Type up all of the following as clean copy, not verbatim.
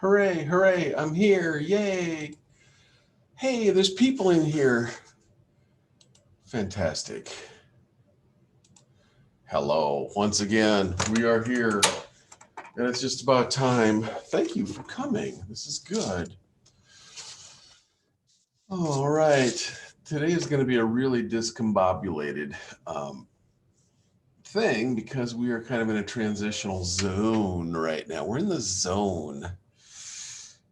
Hooray, hooray, I'm here, yay. Hey, there's people in here. Fantastic. Hello, once again, we are here, and it's just about time. Thank you for coming. This is good. All right, today is going to be a really discombobulated thing because we are kind of in a transitional zone right now. We're in the zone.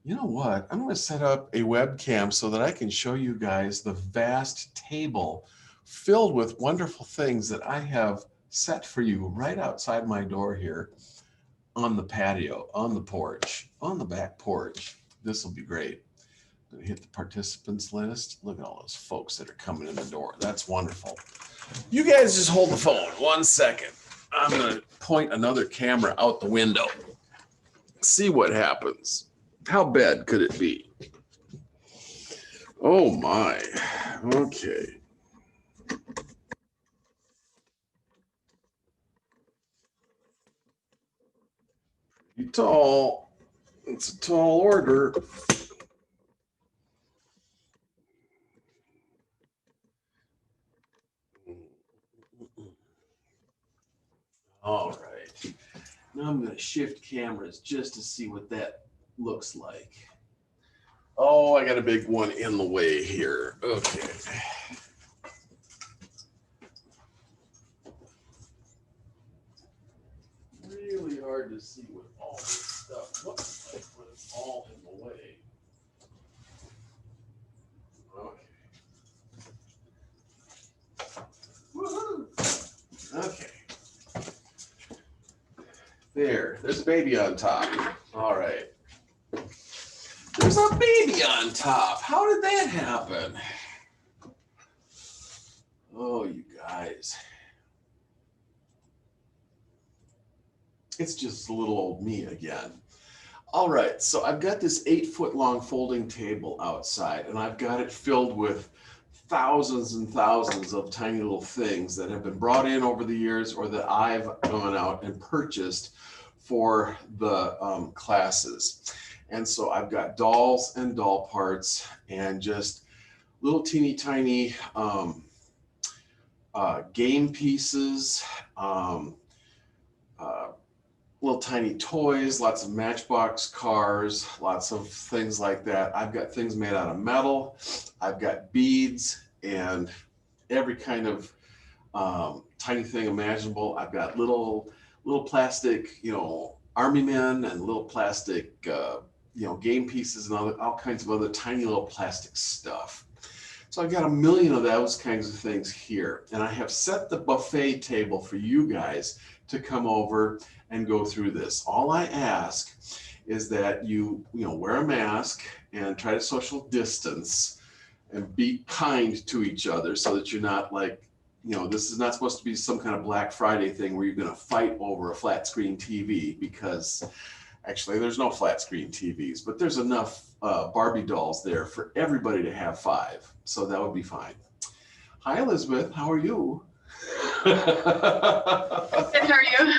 You know what? I'm going to set up a webcam so that I can show you guys the vast table filled with wonderful things that I have set for you right outside my door here on the patio, on the porch, on the back porch. This will be great. I'm going to hit the participants list. Look at all those folks that are coming in the door. That's wonderful. You guys just hold the phone 1 second. I'm going to point another camera out the window. See what happens. How bad could it be? Oh my. Okay. Pretty tall. It's a tall order. All right. Now I'm going to shift cameras just to see what that looks like. Oh, I got a big one in the way here. Okay. Really hard to see what all this stuff looks like when it's all in the way. Okay. Woohoo! Okay. There's a baby on top. All right. There's a baby on top. How did that happen? Oh, you guys. It's just little old me again. All right, so I've got this 8-foot long folding table outside, and I've got it filled with thousands and thousands of tiny little things that have been brought in over the years or that I've gone out and purchased for the classes. And so I've got dolls and doll parts and just little teeny tiny game pieces, little tiny toys, lots of Matchbox cars, lots of things like that. I've got things made out of metal. I've got beads and every kind of tiny thing imaginable. I've got little plastic, army men and little plastic, game pieces and all kinds of other tiny little plastic stuff. So I've got a million of those kinds of things here. And I have set the buffet table for you guys to come over and go through this. All I ask is that you wear a mask and try to social distance and be kind to each other so that you're not like, this is not supposed to be some kind of Black Friday thing where you're going to fight over a flat screen TV, because actually there's no flat screen TVs, but there's enough Barbie dolls there for everybody to have 5. So that would be fine. Hi, Elizabeth. How are you? Good, how are you?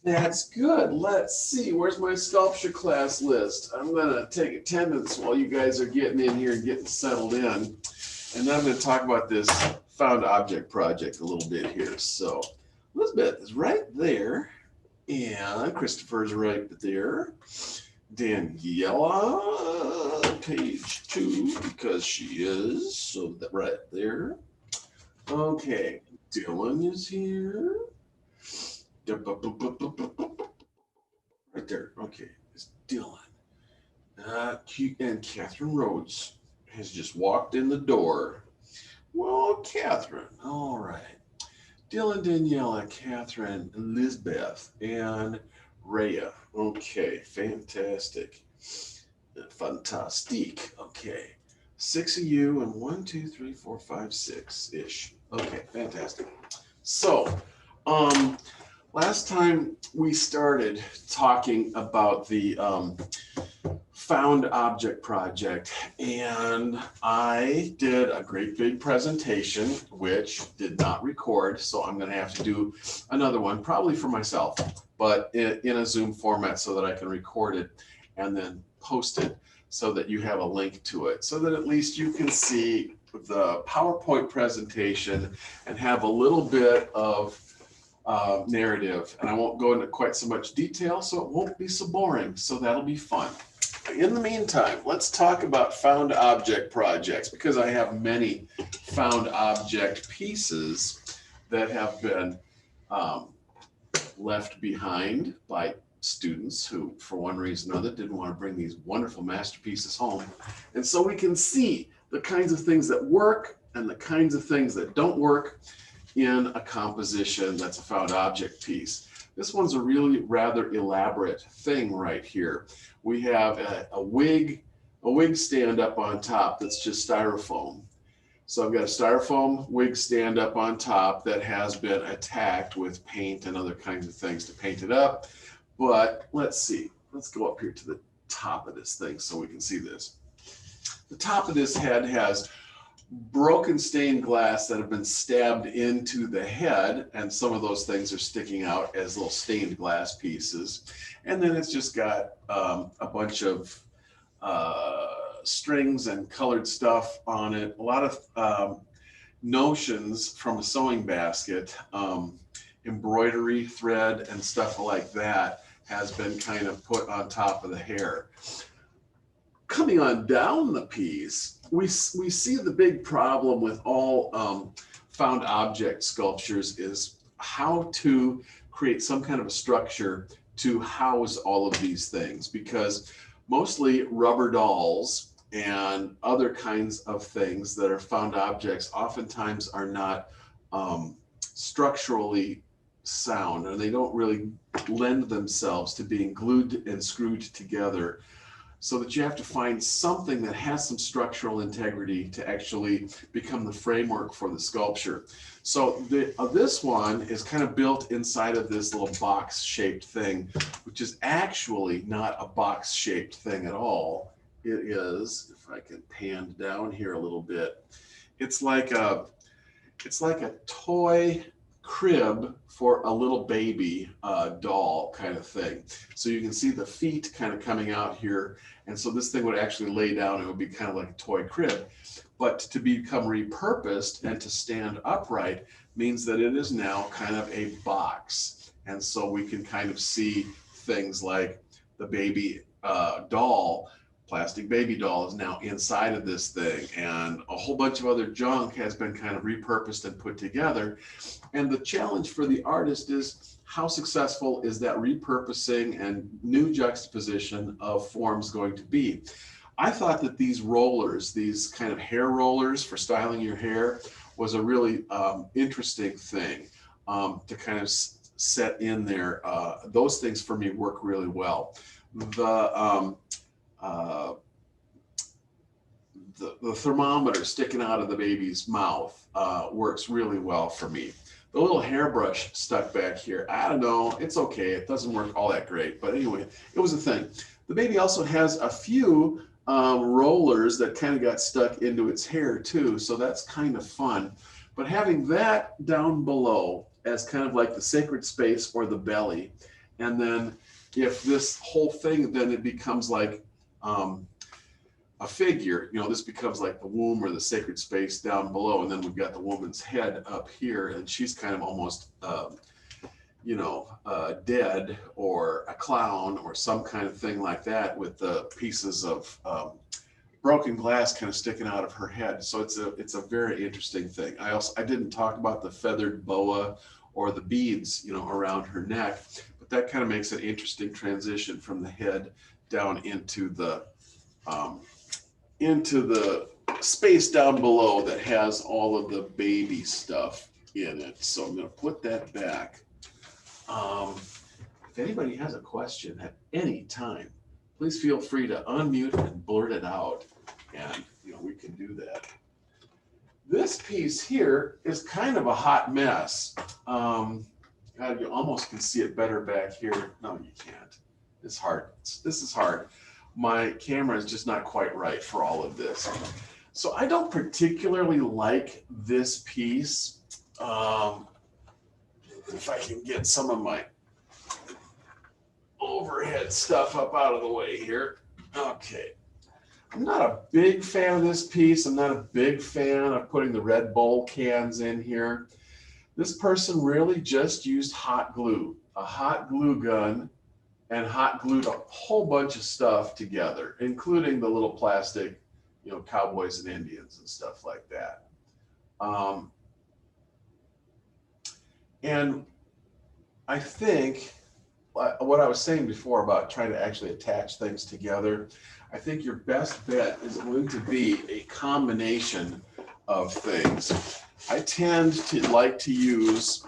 That's good. Let's see. Where's my sculpture class list? I'm going to take attendance while you guys are getting in here and getting settled in. And then I'm going to talk about this found object project a little bit here. So Elizabeth is right there. And Christopher's right there. Daniela, page 2, because she is. So that right there. Okay. Dylan is here. Right there. Okay. It's Dylan. And Catherine Rhodes has just walked in the door. Well, Catherine. All right. Dylan, Daniela, Catherine, Elizabeth, and Rhea. Okay, fantastic. Fantastic. Okay. 6 of you and 1, 2, 3, 4, 5, 6-ish. Okay, fantastic. So, last time we started talking about the found object project, and I did a great big presentation which did not record, so I'm going to have to do another one probably for myself, but in a Zoom format so that I can record it and then post it so that you have a link to it, so that at least you can see the PowerPoint presentation and have a little bit of narrative. And I won't go into quite so much detail, so it won't be so boring, so that'll be fun. In the meantime, let's talk about found object projects, because I have many found object pieces that have been left behind by students who, for one reason or another, didn't want to bring these wonderful masterpieces home. And so we can see the kinds of things that work and the kinds of things that don't work in a composition that's a found object piece. This one's a really rather elaborate thing right here. We have a wig stand up on top that's just styrofoam. So I've got a styrofoam wig stand up on top that has been attacked with paint and other kinds of things to paint it up. But let's see, let's go up here to the top of this thing so we can see this. The top of this head has broken stained glass that have been stabbed into the head, and some of those things are sticking out as little stained glass pieces. And then it's just got a bunch of strings and colored stuff on it, a lot of notions from a sewing basket, embroidery thread and stuff like that has been kind of put on top of the hair. Coming on down the piece, we see the big problem with all found object sculptures is how to create some kind of a structure to house all of these things, because mostly rubber dolls and other kinds of things that are found objects oftentimes are not structurally sound, and they don't really lend themselves to being glued and screwed together, so that you have to find something that has some structural integrity to actually become the framework for the sculpture. So this one is kind of built inside of this little box-shaped thing, which is actually not a box-shaped thing at all. It is, if I can pan down here a little bit, it's like a toy crib for a little baby doll kind of thing. So you can see the feet kind of coming out here. And so this thing would actually lay down. It would be kind of like a toy crib. But to become repurposed and to stand upright means that it is now kind of a box. And so we can kind of see things like the baby doll, plastic baby doll, is now inside of this thing, and a whole bunch of other junk has been kind of repurposed and put together. And the challenge for the artist is, how successful is that repurposing and new juxtaposition of forms going to be? I thought that these rollers, these kind of hair rollers for styling your hair, was a really interesting thing to kind of set in there. Those things for me work really well. The thermometer sticking out of the baby's mouth works really well for me. The little hairbrush stuck back here, I don't know, it's okay. It doesn't work all that great, but anyway, it was a thing. The baby also has a few rollers that kind of got stuck into its hair too, so that's kind of fun. But having that down below as kind of like the sacred space or the belly, and then if this whole thing, then it becomes like a figure, this becomes like the womb or the sacred space down below, and then we've got the woman's head up here, and she's kind of almost, dead, or a clown or some kind of thing like that, with the pieces of broken glass kind of sticking out of her head. So it's a very interesting thing. I didn't talk about the feathered boa or the beads, around her neck, but that kind of makes an interesting transition from the head down into the space down below that has all of the baby stuff in it. So I'm going to put that back. If anybody has a question at any time, please feel free to unmute and blurt it out, and we can do that. This piece here is kind of a hot mess. God, you almost can see it better back here. No, you can't. It's hard. This is hard. my camera is just not quite right for all of this. So I don't particularly like this piece. If I can get some of my overhead stuff up out of the way here. Okay. I'm not a big fan of this piece. I'm not a big fan of putting the Red Bull cans in here. This person really just used hot glue, a hot glue gun, and hot glued a whole bunch of stuff together, including the little plastic, cowboys and Indians and stuff like that. And I think what I was saying before about trying to actually attach things together, I think your best bet is going to be a combination of things. I tend to like to use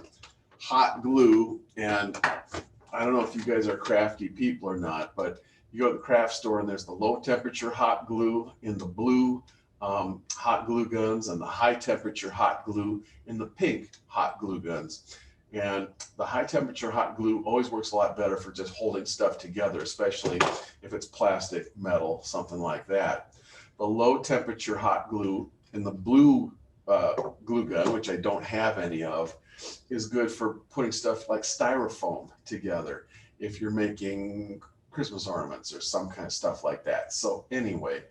hot glue, and I don't know if you guys are crafty people or not, but you go to the craft store and there's the low temperature hot glue in the blue hot glue guns and the high temperature hot glue in the pink hot glue guns. And the high temperature hot glue always works a lot better for just holding stuff together, especially if it's plastic, metal, something like that. The low temperature hot glue in the blue glue gun, which I don't have any of, is good for putting stuff like styrofoam together if you're making Christmas ornaments or some kind of stuff like that. So anyway,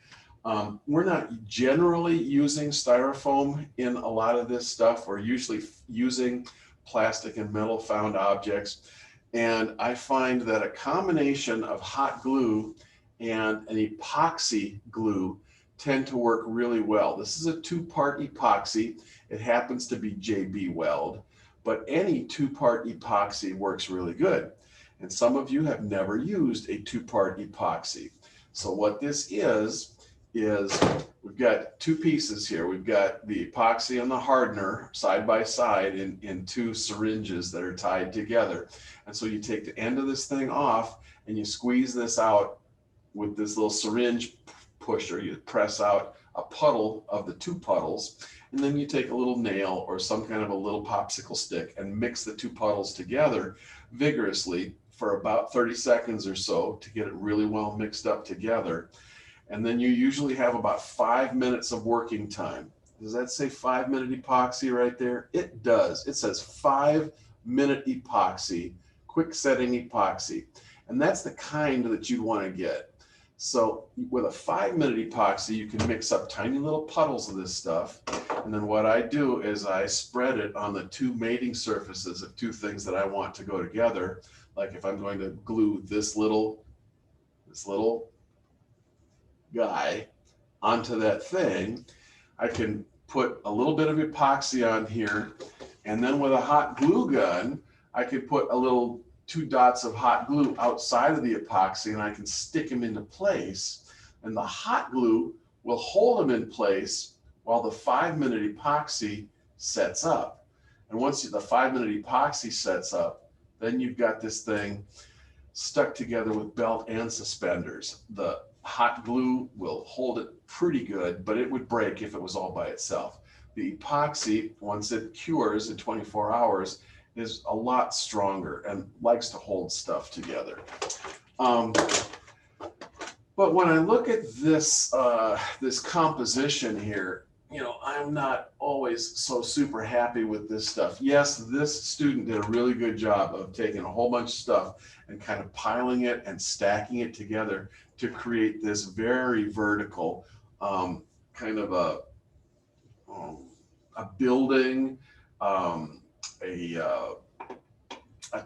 we're not generally using styrofoam in a lot of this stuff. We're usually using plastic and metal found objects. And I find that a combination of hot glue and an epoxy glue tend to work really well. This is a two-part epoxy. It happens to be JB Weld, but any two-part epoxy works really good. And some of you have never used a two-part epoxy. So what this is we've got two pieces here. We've got the epoxy and the hardener side by side in two syringes that are tied together. And so you take the end of this thing off and you squeeze this out with this little syringe pusher. You press out a puddle of the two puddles, and then you take a little nail or some kind of a little popsicle stick and mix the two puddles together vigorously for about 30 seconds or so to get it really well mixed up together. And then you usually have about 5 minutes of working time. Does that say 5-minute epoxy right there? It does. It says 5-minute epoxy, quick setting epoxy. And that's the kind that you'd want to get. So with a 5-minute epoxy, you can mix up tiny little puddles of this stuff. And then what I do is I spread it on the two mating surfaces of two things that I want to go together. Like if I'm going to glue this little guy onto that thing, I can put a little bit of epoxy on here, and then with a hot glue gun, I could put a little 2 dots of hot glue outside of the epoxy, and I can stick them into place, and the hot glue will hold them in place while the 5-minute epoxy sets up. And once the 5-minute epoxy sets up, then you've got this thing stuck together with belt and suspenders. The hot glue will hold it pretty good, but it would break if it was all by itself. The epoxy, once it cures in 24 hours, is a lot stronger and likes to hold stuff together. But when I look at this this composition here, I'm not always so super happy with this stuff. Yes, this student did a really good job of taking a whole bunch of stuff and kind of piling it and stacking it together to create this very vertical kind of a building, a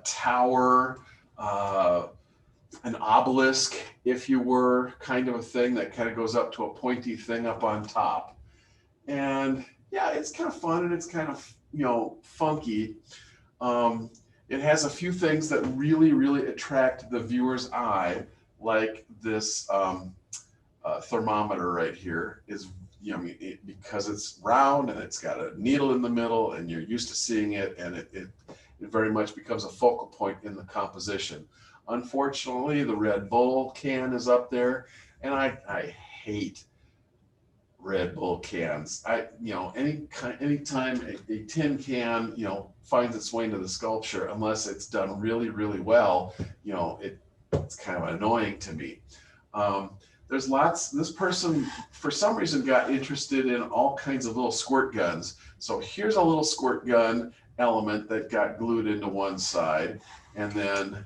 tower, an obelisk, if you were, kind of a thing that kind of goes up to a pointy thing up on top. And yeah, it's kind of fun and it's kind of, funky. It has a few things that really, really attract the viewer's eye, like this thermometer right here is, because it's round and it's got a needle in the middle and you're used to seeing it, and it very much becomes a focal point in the composition. Unfortunately, the Red Bull can is up there, and I hate Red Bull cans. Anytime a tin can, finds its way into the sculpture, unless it's done really, really well, it's kind of annoying to me. There's lots, this person for some reason got interested in all kinds of little squirt guns. So here's a little squirt gun element that got glued into one side. And then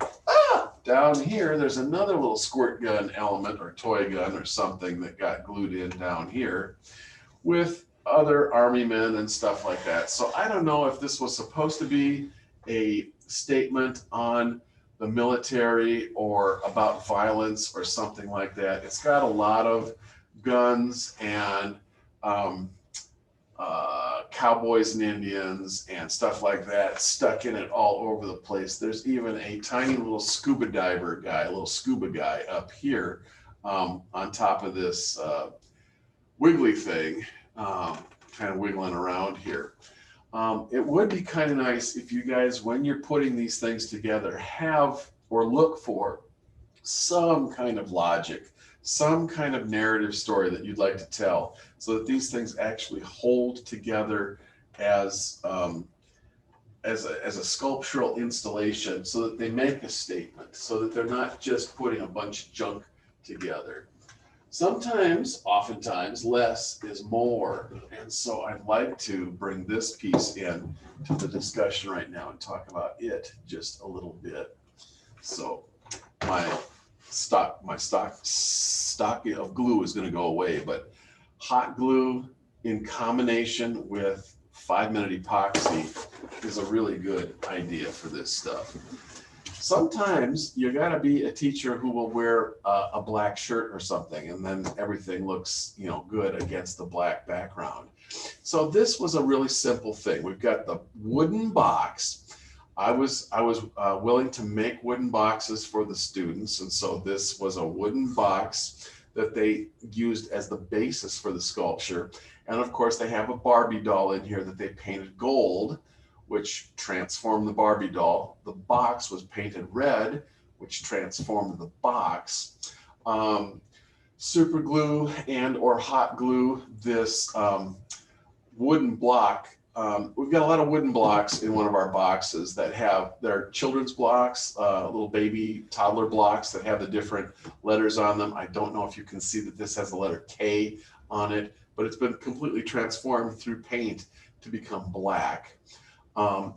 down here, there's another little squirt gun element or toy gun or something that got glued in down here with other army men and stuff like that. So I don't know if this was supposed to be a statement on the military or about violence or something like that. It's got a lot of guns and cowboys and Indians and stuff like that stuck in it all over the place. There's even a tiny little scuba diver guy, a little scuba guy up here on top of this wiggly thing, kind of wiggling around here. It would be kind of nice if you guys, when you're putting these things together, have or look for some kind of logic, some kind of narrative story that you'd like to tell, so that these things actually hold together as a sculptural installation, so that they make a statement, so that they're not just putting a bunch of junk together. Sometimes, oftentimes, less is more. And so I'd like to bring this piece in to the discussion right now and talk about it just a little bit. So my stock of glue is going to go away, but hot glue in combination with 5-minute epoxy is a really good idea for this stuff. Sometimes you got to be a teacher who will wear a black shirt or something, and then everything looks, good against the black background. So this was a really simple thing. We've got the wooden box. I was willing to make wooden boxes for the students, and so this was a wooden box that they used as the basis for the sculpture. And of course, they have a Barbie doll in here that they painted gold, which transformed the Barbie doll. The box was painted red, which transformed the box. Super glue and or hot glue this wooden block. We've got a lot of wooden blocks in one of our boxes that have their children's blocks, little baby toddler blocks that have the different letters on them. I don't know if you can see that this has the letter K on it, but it's been completely transformed through paint to become black.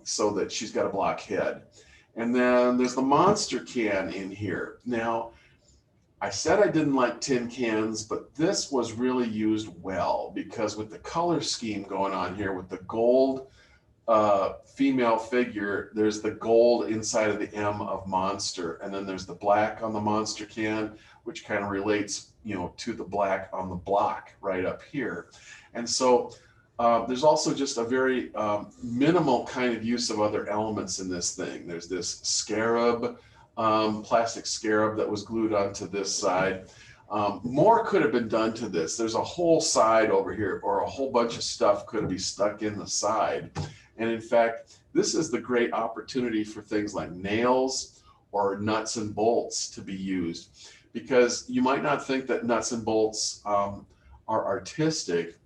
So that she's got a black head. And then there's the monster can in here. Now, I said I didn't like tin cans, but this was really used well, because with the color scheme going on here with the gold female figure, there's the gold inside of the M of monster, and then there's the black on the monster can, which kind of relates, to the black on the block right up here. And so there's also just a very minimal kind of use of other elements in this thing. There's this scarab, plastic scarab that was glued onto this side. More could have been done to this. There's a whole side over here, or a whole bunch of stuff could be stuck in the side. And in fact, this is the great opportunity for things like nails or nuts and bolts to be used, because you might not think that nuts and bolts are artistic,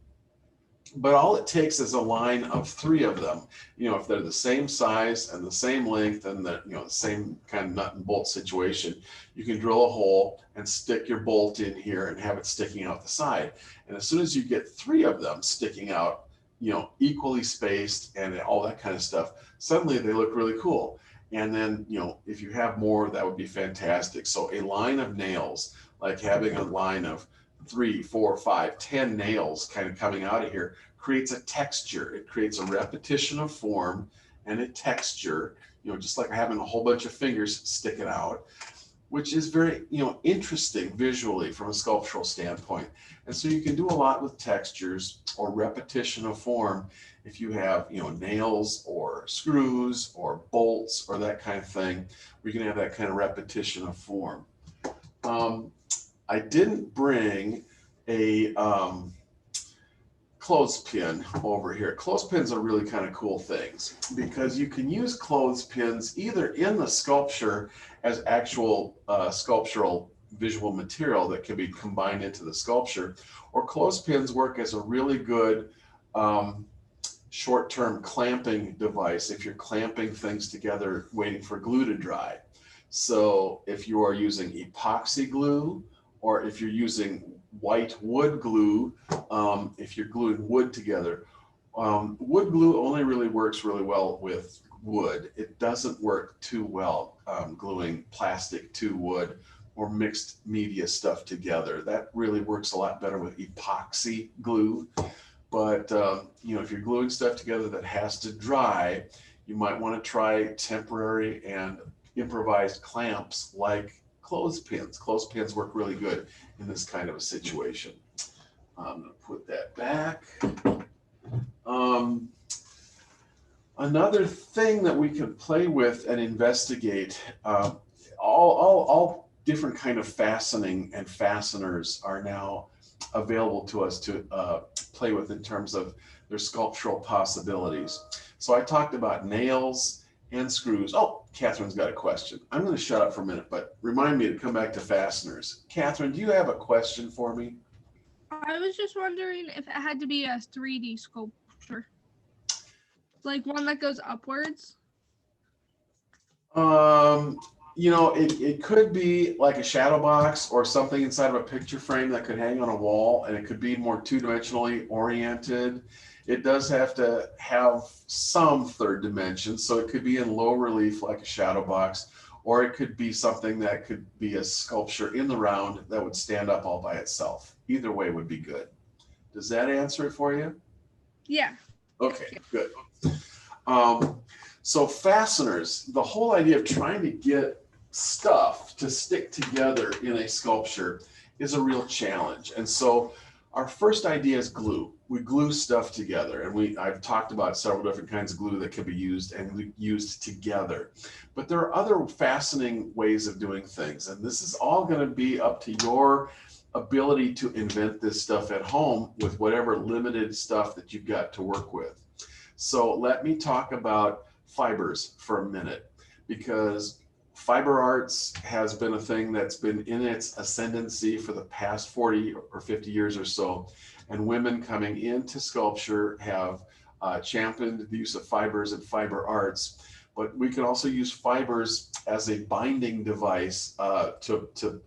but all it takes is a line of 3 of them. If they're the same size and the same length and the same kind of nut and bolt situation, you can drill a hole and stick your bolt in here and have it sticking out the side. And as soon as you get 3 of them sticking out, equally spaced and all that kind of stuff, suddenly they look really cool. And then, if you have more, that would be fantastic. So a line of nails, like having a line of 3, 4, 5, 10 nails kind of coming out of here, creates a texture. It creates a repetition of form and a texture, just like having a whole bunch of fingers sticking out, which is very, interesting visually from a sculptural standpoint. And so you can do a lot with textures or repetition of form if you have, nails or screws or bolts or that kind of thing, where you can have that kind of repetition of form. I didn't bring a clothespin over here. Clothespins are really kind of cool things, because you can use clothespins either in the sculpture as actual sculptural visual material that can be combined into the sculpture, or clothespins work as a really good short-term clamping device if you're clamping things together waiting for glue to dry. So if you are using epoxy glue or if you're using white wood glue, if you're gluing wood together. Wood glue only really works really well with wood. It doesn't work too well gluing plastic to wood or mixed media stuff together. That really works a lot better with epoxy glue. But if you're gluing stuff together that has to dry, you might want to try temporary and improvised clamps like clothespins. Clothespins work really good in this kind of a situation. I'm going to put that back. Another thing that we can play with and investigate, all different kind of fastening and fasteners are now available to us to play with in terms of their sculptural possibilities. So I talked about nails and screws. Oh, Catherine's got a question. I'm going to shut up for a minute, but remind me to come back to fasteners. Catherine, do you have a question for me? I was just wondering if it had to be a 3D sculpture, like one that goes upwards. It could be like a shadow box or something inside of a picture frame that could hang on a wall, and it could be more two-dimensionally oriented. It does have to have some third dimension, so it could be in low relief like a shadow box, or it could be something that could be a sculpture in the round that would stand up all by itself. Either way would be good. Does that answer it for you? Yeah. Okay, good. So fasteners, the whole idea of trying to get stuff to stick together in a sculpture is a real challenge. And so our first idea is glue. We glue stuff together, and I've talked about several different kinds of glue that can be used and used together. But there are other fastening ways of doing things, and this is all going to be up to your ability to invent this stuff at home with whatever limited stuff that you've got to work with. So let me talk about fibers for a minute, because fiber arts has been a thing that's been in its ascendancy for the past 40 or 50 years or so. And women coming into sculpture have championed the use of fibers and fiber arts. But we can also use fibers as a binding device to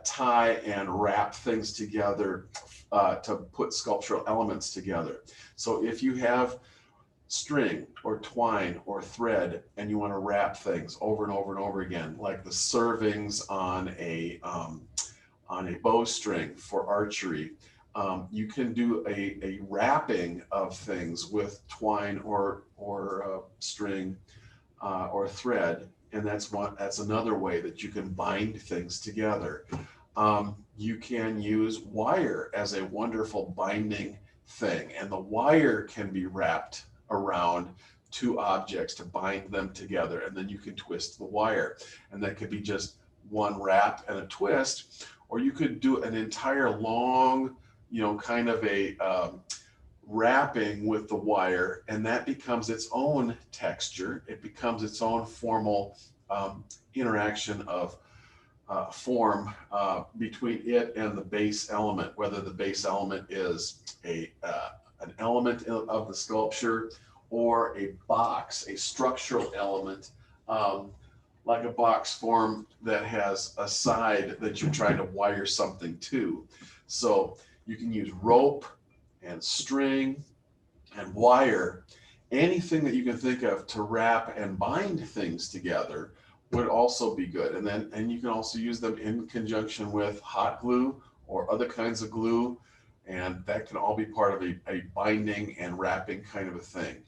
tie and wrap things together to put sculptural elements together. So if you have string or twine or thread and you want to wrap things over and over and over again, like the servings on a bowstring for archery, you can do a wrapping of things with twine or string or thread, and that's another way that you can bind things together. You can use wire as a wonderful binding thing, and the wire can be wrapped around two objects to bind them together, and then you can twist the wire, and that could be just one wrap and a twist, or you could do an entire long, kind of a wrapping with the wire, and that becomes its own texture. It becomes its own formal interaction of form between it and the base element, whether the base element is an element of the sculpture or a box, a structural element, like a box form that has a side that you're trying to wire something to. So you can use rope and string and wire, anything that you can think of to wrap and bind things together would also be good. And you can also use them in conjunction with hot glue or other kinds of glue, and that can all be part of a binding and wrapping kind of a thing.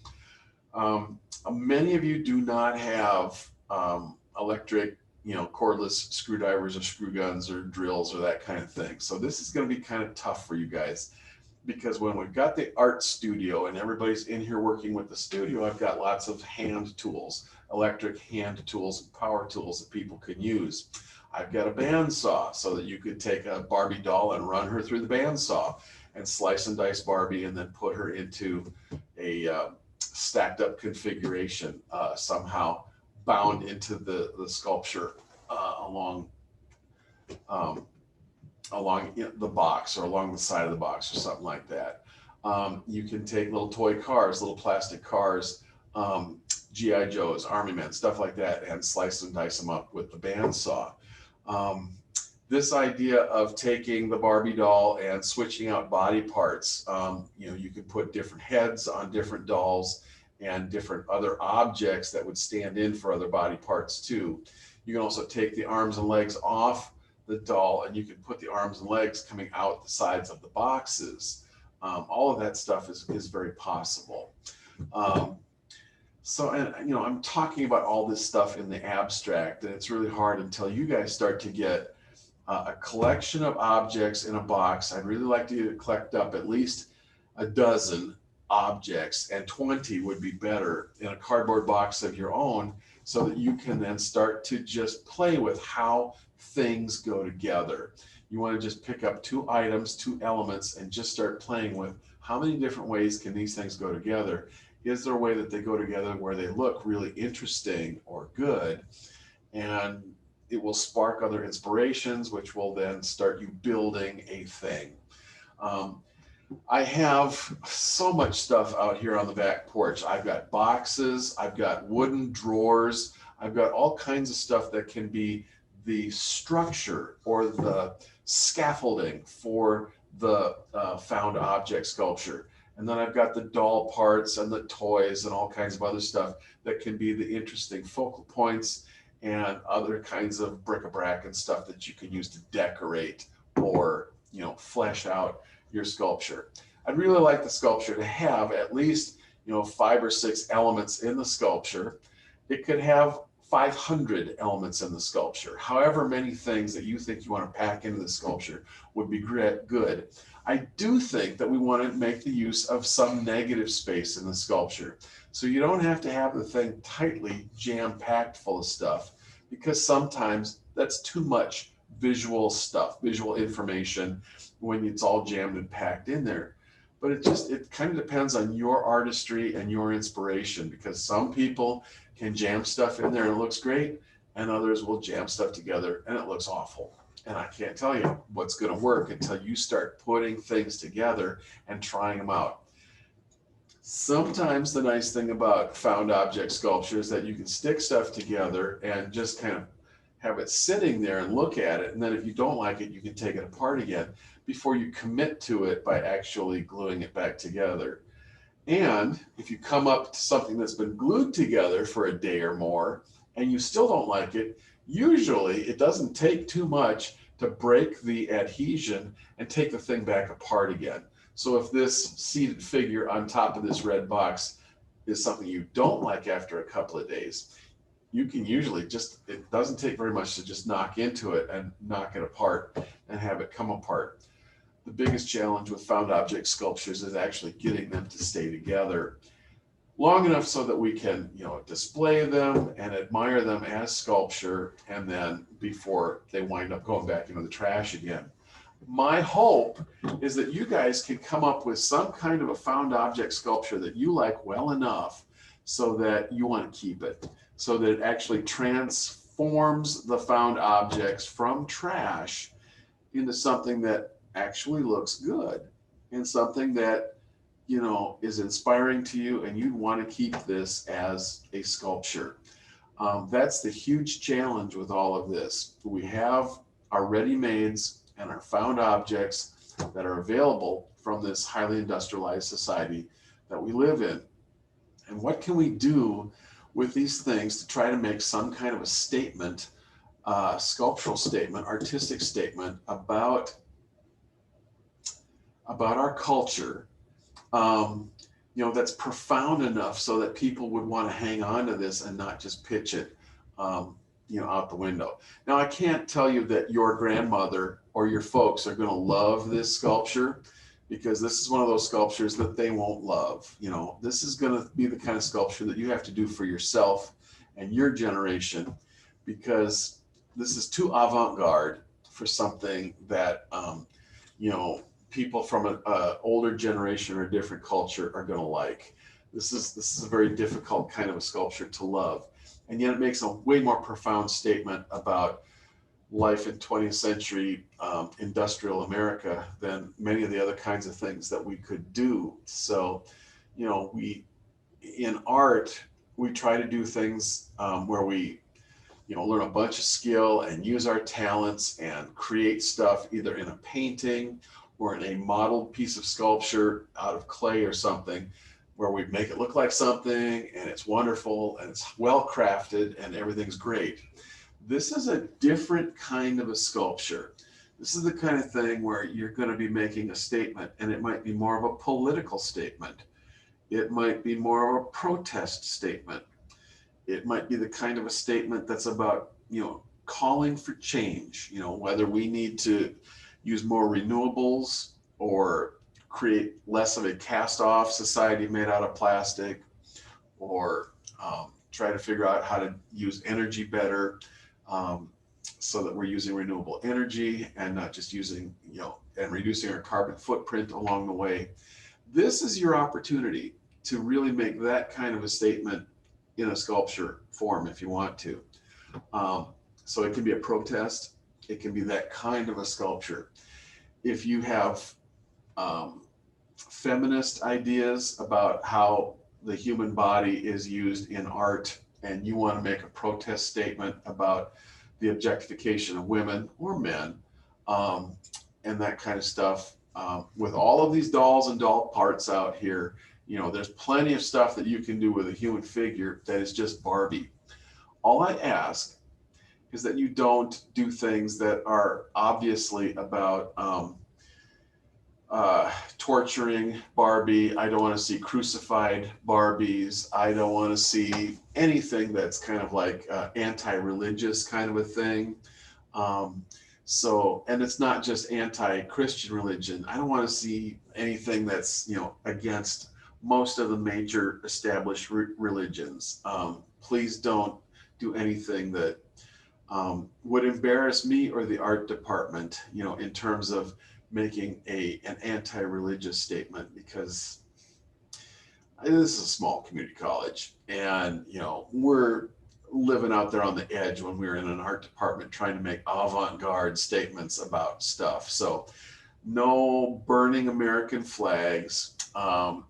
Many of you do not have electric, cordless screwdrivers or screw guns or drills or that kind of thing. So this is going to be kind of tough for you guys, because when we've got the art studio and everybody's in here working with the studio, I've got lots of hand tools, electric hand tools and power tools that people can use. I've got a bandsaw so that you could take a Barbie doll and run her through the bandsaw and slice and dice Barbie and then put her into a stacked up configuration, somehow bound into the sculpture along the box or along the side of the box or something like that. You can take little toy cars, little plastic cars, G.I. Joes, Army Men, stuff like that, and slice and dice them up with the bandsaw. this idea of taking the Barbie doll and switching out body parts, you could put different heads on different dolls and different other objects that would stand in for other body parts too. You can also take the arms and legs off the doll, and you can put the arms and legs coming out the sides of the boxes. All of that stuff is very possible. And I'm talking about all this stuff in the abstract, and it's really hard until you guys start to get a collection of objects in a box. I'd really like to collect up at least a dozen objects, and 20 would be better in a cardboard box of your own, so that you can then start to just play with how things go together. You want to just pick up 2 items, 2 elements, and just start playing with how many different ways can these things go together. Is there a way that they go together where they look really interesting or good? And it will spark other inspirations, which will then start you building a thing. I have so much stuff out here on the back porch. I've got boxes, I've got wooden drawers, I've got all kinds of stuff that can be the structure or the scaffolding for the found object sculpture. And then I've got the doll parts and the toys and all kinds of other stuff that can be the interesting focal points and other kinds of bric-a-brac and stuff that you can use to decorate or, flesh out your sculpture. I'd really like the sculpture to have at least, 5 or 6 elements in the sculpture. It could have 500 elements in the sculpture. However many things that you think you want to pack into the sculpture would be good. I do think that we want to make the use of some negative space in the sculpture. So you don't have to have the thing tightly jam-packed full of stuff, because sometimes that's too much visual stuff, visual information, when it's all jammed and packed in there. But it kind of depends on your artistry and your inspiration, because some people can jam stuff in there and it looks great, and others will jam stuff together and it looks awful. And I can't tell you what's going to work until you start putting things together and trying them out. Sometimes the nice thing about found object sculpture is that you can stick stuff together and just kind of have it sitting there and look at it. And then if you don't like it, you can take it apart again before you commit to it by actually gluing it back together. And if you come up to something that's been glued together for a day or more and you still don't like it, usually it doesn't take too much to break the adhesion and take the thing back apart again. So if this seated figure on top of this red box is something you don't like after a couple of days, you can usually it doesn't take very much to just knock into it and knock it apart and have it come apart. The biggest challenge with found object sculptures is actually getting them to stay together long enough so that we can, display them and admire them as sculpture, and then before they wind up going back into the trash again. My hope is that you guys can come up with some kind of a found object sculpture that you like well enough so that you want to keep it, so that it actually transforms the found objects from trash into something that actually looks good and something that is inspiring to you, and you want to keep this as a sculpture. That's the huge challenge with all of this. We have our ready-mades and our found objects that are available from this highly industrialized society that we live in. And what can we do with these things to try to make some kind of a statement, sculptural statement, artistic statement about our culture, that's profound enough so that people would want to hang on to this and not just pitch it, out the window. Now, I can't tell you that your grandmother or your folks are going to love this sculpture, because this is one of those sculptures that they won't love. This is going to be the kind of sculpture that you have to do for yourself and your generation, because this is too avant-garde for something that, people from an older generation or a different culture are going to like. This is a very difficult kind of a sculpture to love, and yet it makes a way more profound statement about life in 20th century industrial America than many of the other kinds of things that we could do. So, in art, we try to do things where we learn a bunch of skill and use our talents and create stuff either in a painting or in a modeled piece of sculpture out of clay or something, where we make it look like something and it's wonderful and it's well crafted and everything's great. This is a different kind of a sculpture. This is the kind of thing where you're going to be making a statement, and it might be more of a political statement. It might be more of a protest statement. It might be the kind of a statement that's about, calling for change, whether we need to use more renewables or create less of a cast-off society made out of plastic, or try to figure out how to use energy better, so that we're using renewable energy and not just using, and reducing our carbon footprint along the way. This is your opportunity to really make that kind of a statement in a sculpture form if you want to. So it can be a protest. It can be that kind of a sculpture. If you have feminist ideas about how the human body is used in art, and you want to make a protest statement about the objectification of women or men, and that kind of stuff, with all of these dolls and doll parts out here, there's plenty of stuff that you can do with a human figure that is just Barbie. All I ask is that you don't do things that are obviously about torturing Barbie. I don't want to see crucified Barbies. I don't want to see anything that's kind of like anti-religious kind of a thing. And it's not just anti-Christian religion. I don't want to see anything that's, against most of the major established religions. Please don't do anything that would embarrass me or the art department, in terms of making an anti-religious statement, because this is a small community college, and we're living out there on the edge when we're in an art department trying to make avant-garde statements about stuff. So no burning American flags,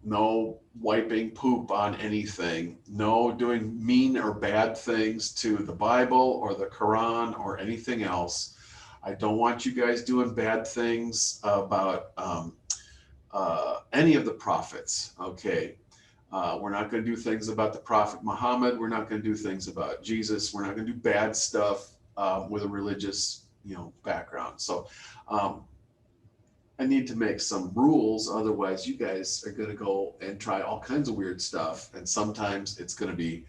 no wiping poop on anything, no doing mean or bad things to the Bible or the Quran or anything else. I don't want you guys doing bad things about any of the prophets, okay? We're not going to do things about the Prophet Muhammad. We're not going to do things about Jesus. We're not going to do bad stuff with a religious, background. So I need to make some rules. Otherwise, you guys are going to go and try all kinds of weird stuff. And sometimes it's going to be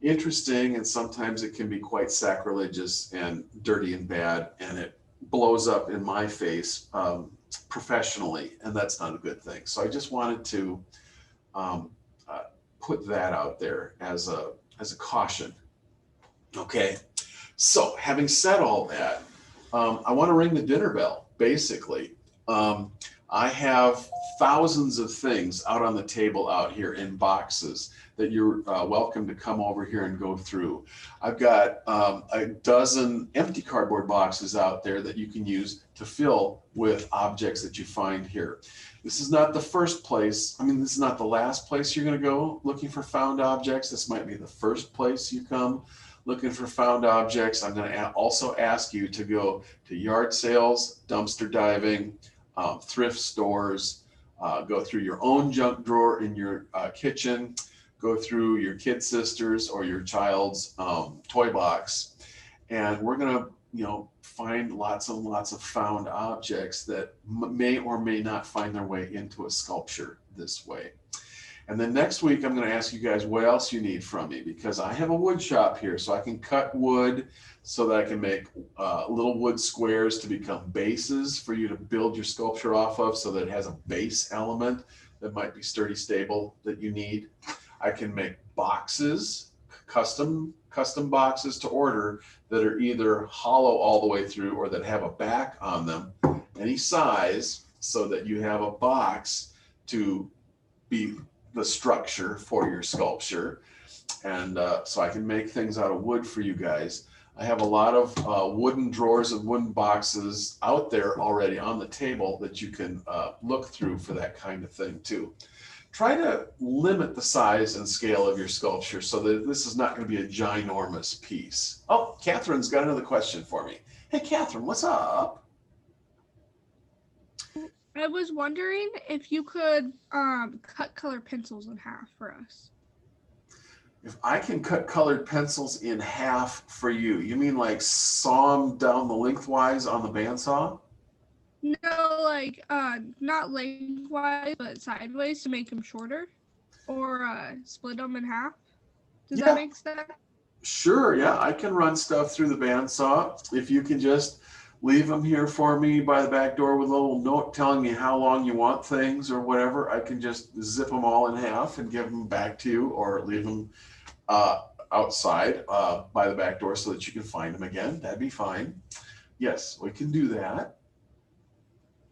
interesting, and sometimes it can be quite sacrilegious and dirty and bad, and it blows up in my face professionally, and that's not a good thing. So I just wanted to put that out there as a caution. Okay, so having said all that, I want to ring the dinner bell, basically. I have thousands of things out on the table out here in boxes that you're welcome to come over here and go through. I've got a dozen empty cardboard boxes out there that you can use to fill with objects that you find here. This is not the first place. This is not the last place you're going to go looking for found objects. This might be the first place you come looking for found objects. I'm going to also ask you to go to yard sales, dumpster diving, thrift stores, go through your own junk drawer in your kitchen, go through your kid sister's or your child's toy box, and we're going to find lots and lots of found objects that may or may not find their way into a sculpture this way. And then next week, I'm going to ask you guys what else you need from me, because I have a wood shop here, so I can cut wood so that I can make little wood squares to become bases for you to build your sculpture off of, so that it has a base element that might be sturdy, stable, that you need. I can make boxes, custom boxes to order that are either hollow all the way through or that have a back on them, any size, so that you have a box to be the structure for your sculpture. And so I can make things out of wood for you guys. I have a lot of wooden drawers and wooden boxes out there already on the table that you can look through for that kind of thing too. try to limit the size and scale of your sculpture so that this is not going to be a ginormous piece. Oh, Catherine's got another question for me. Hey, Catherine, what's up? I was wondering if you could cut colored pencils in half for us. If I can cut colored pencils in half for you, you mean like saw them down the lengthwise on the bandsaw? No, like not lengthwise, but sideways to make them shorter, or split them in half. Does that Yeah, make sense? sure. Yeah, I can run stuff through the bandsaw. If you can just leave them here for me by the back door with a little note telling me how long you want things or whatever, I can just zip them all in half and give them back to you, or leave them outside by the back door so that you can find them again. That'd be fine. Yes, we can do that.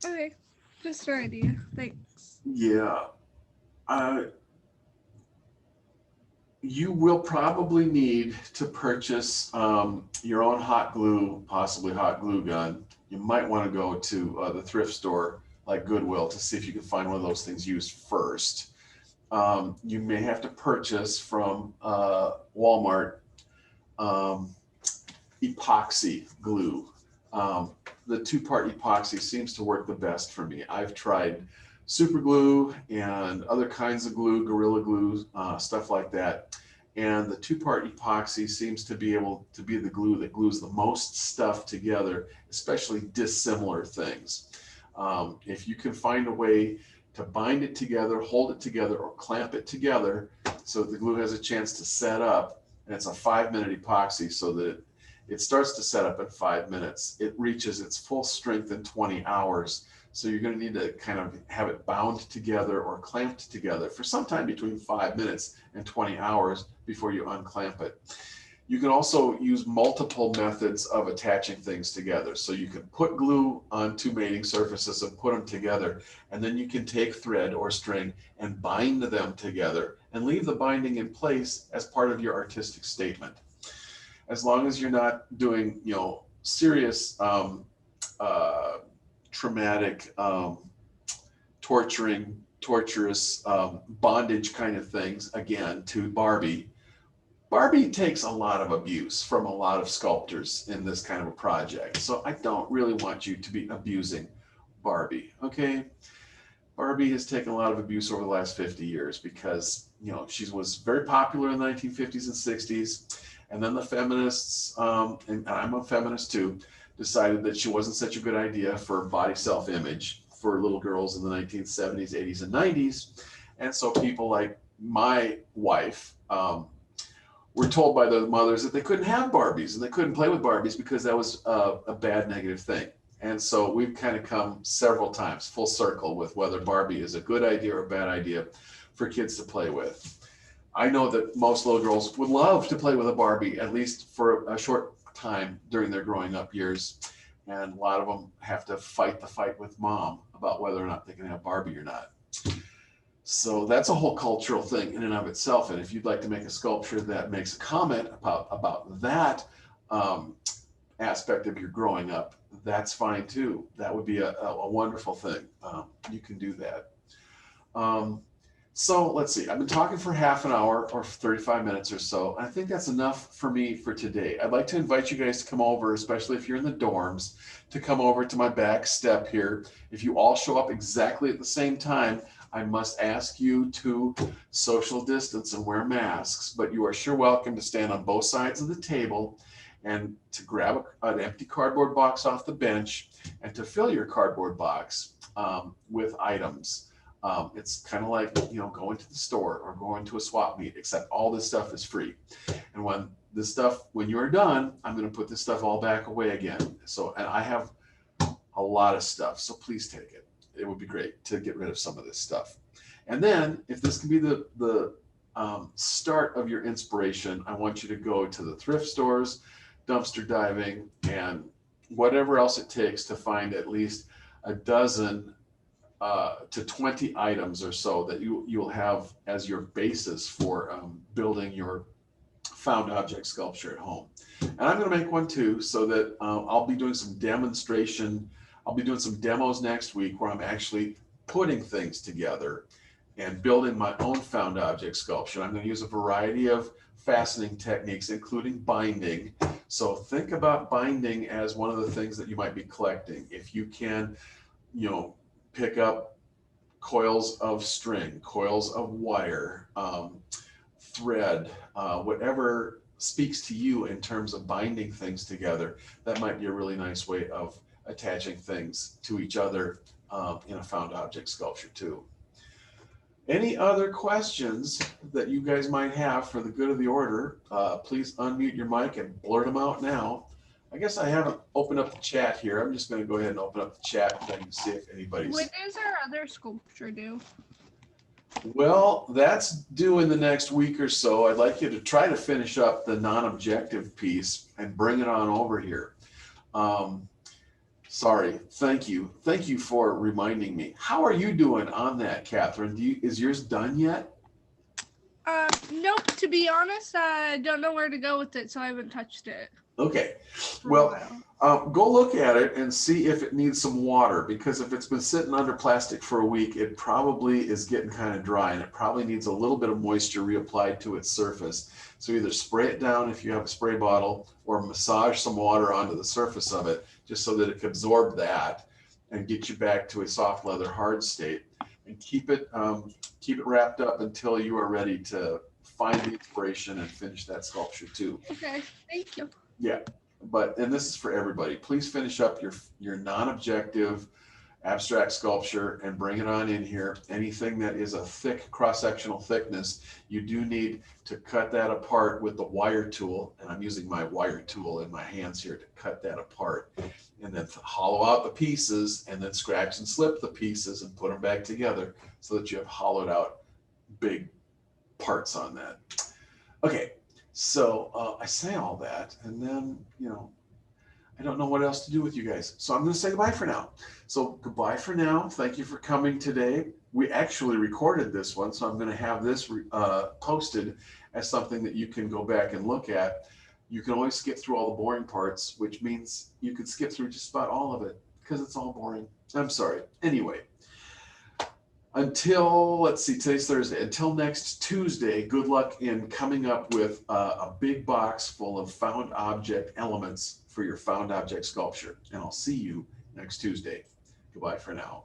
Okay, just an idea. Thanks. Yeah. Uh, you will probably need to purchase your own hot glue, possibly hot glue gun. You might want to go to the thrift store like Goodwill to see if you can find one of those things used first. You may have to purchase from Walmart epoxy glue. The two-part epoxy seems to work the best for me. I've tried super glue and other kinds of glue, Gorilla Glue, stuff like that. And the two-part epoxy seems to be able to be the glue that glues the most stuff together, especially dissimilar things. If you can find a way to bind it together, hold it together, or clamp it together so that the glue has a chance to set up, and it's a 5-minute epoxy so that it starts to set up in 5 minutes. It reaches its full strength in 20 hours. So you're going to need to kind of have it bound together or clamped together for some time between 5 minutes and 20 hours before you unclamp it. You can also use multiple methods of attaching things together. So you can put glue on two mating surfaces and put them together, and then you can take thread or string and bind them together and leave the binding in place as part of your artistic statement. As long as you're not doing, serious traumatic, torturous bondage kind of things, again, to Barbie. Barbie takes a lot of abuse from a lot of sculptors in this kind of a project. So I don't really want you to be abusing Barbie, okay? Barbie has taken a lot of abuse over the last 50 years because, she was very popular in the 1950s and 60s. And then the feminists, and I'm a feminist too, decided that she wasn't such a good idea for body self-image for little girls in the 1970s, 80s, and 90s. And so people like my wife were told by their mothers that they couldn't have Barbies and they couldn't play with Barbies because that was a bad negative thing. And so we've kind of come several times full circle with whether Barbie is a good idea or a bad idea for kids to play with. I know that most little girls would love to play with a Barbie, at least for a short time during their growing up years. And a lot of them have to fight the fight with mom about whether or not they can have Barbie or not. So that's a whole cultural thing in and of itself. And if you'd like to make a sculpture that makes a comment about that aspect of your growing up, that's fine too. That would be a wonderful thing. You can do that. So let's see, I've been talking for half an hour or 35 minutes or so. I think that's enough for me for today. I'd like to invite you guys to come over, especially if you're in the dorms, to come over to my back step here. If you all show up exactly at the same time, I must ask you to social distance and wear masks, but you are sure welcome to stand on both sides of the table and to grab an empty cardboard box off the bench and to fill your cardboard box with items. It's kind of like, going to the store or going to a swap meet, except all this stuff is free. And when you're done, I'm going to put this stuff all back away again. So, and I have a lot of stuff, so please take it. It would be great to get rid of some of this stuff. And then if this can be the start of your inspiration, I want you to go to the thrift stores, dumpster diving, and whatever else it takes to find at least a dozen to 20 items or so that you'll have as your basis for building your found object sculpture at home. And I'm going to make one too, so that I'll be doing some demos next week where I'm actually putting things together and building my own found object sculpture. I'm going to use a variety of fastening techniques, including binding. So think about binding as one of the things that you might be collecting. If you can, pick up coils of string, coils of wire, thread, whatever speaks to you in terms of binding things together, that might be a really nice way of attaching things to each other in a found object sculpture too. Any other questions that you guys might have for the good of the order, please unmute your mic and blurt them out now. I guess I haven't opened up the chat here. I'm just going to go ahead and open up the chat and I can see if anybody's... When is our other sculpture due? Well, that's due in the next week or so. I'd like you to try to finish up the non-objective piece and bring it on over here. Sorry, thank you. Thank you for reminding me. How are you doing on that, Catherine? Is yours done yet? Nope, to be honest, I don't know where to go with it, so I haven't touched it. Okay, for a well, while. go look at it and see if it needs some water, because if it's been sitting under plastic for a week, it probably is getting kind of dry and it probably needs a little bit of moisture reapplied to its surface. So either spray it down if you have a spray bottle or massage some water onto the surface of it just so that it can absorb that and get you back to a soft leather hard state, and keep it wrapped up until you are ready to find the inspiration and finish that sculpture too. Okay, thank you. Yeah, and this is for everybody. Please finish up your non-objective abstract sculpture and bring it on in here. Anything that is a thick cross-sectional thickness, you do need to cut that apart with the wire tool. And I'm using my wire tool in my hands here to cut that apart. And then hollow out the pieces and then scratch and slip the pieces and put them back together so that you have hollowed out big parts on that. Okay. So I say all that, and then, I don't know what else to do with you guys. So I'm going to say goodbye for now. So goodbye for now. Thank you for coming today. We actually recorded this one, so I'm going to have this posted as something that you can go back and look at. You can always skip through all the boring parts, which means you could skip through just about all of it because it's all boring. I'm sorry. Anyway. Until, let's see, today's Thursday. Until next Tuesday, good luck in coming up with a big box full of found object elements for your found object sculpture. And I'll see you next Tuesday. Goodbye for now.